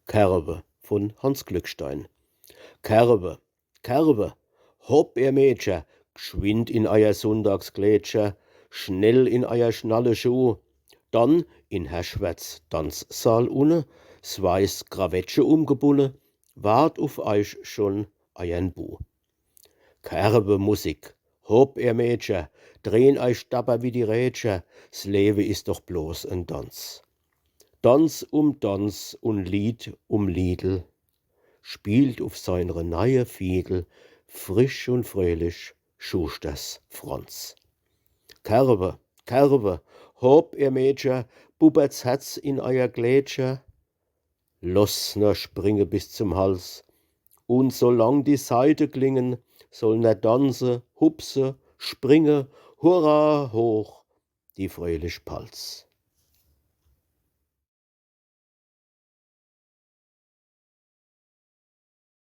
Kerbe von Hans Glückstein. Kerbe, Kerbe, hopp, ihr Mädchen, geschwind in euer Sonntagsklädscher, schnell in euer schnalle Schuh, dann in Herr Schwätz Tanzsaal unne, s weiß Krawatsche umgebunne, wart auf euch schon euern Bu. Kerbe Musik, hopp, ihr Mädchen, drehn euch dapper wie die Rätscher, s Leben ist doch bloß ein Tanz. Tanz und Lied um Liedl, spielt auf seine neue Fiedel, frisch und fröhlich Schusters Franz. Kerbe, Kerbe, hopp, ihr Mädchen, bubbert's Herz in euer Glätscher, los nur springe bis zum Hals, und solang die Saite klingen, soll ner tanze, hupse, springe, hurra hoch, die fröhlich Palz.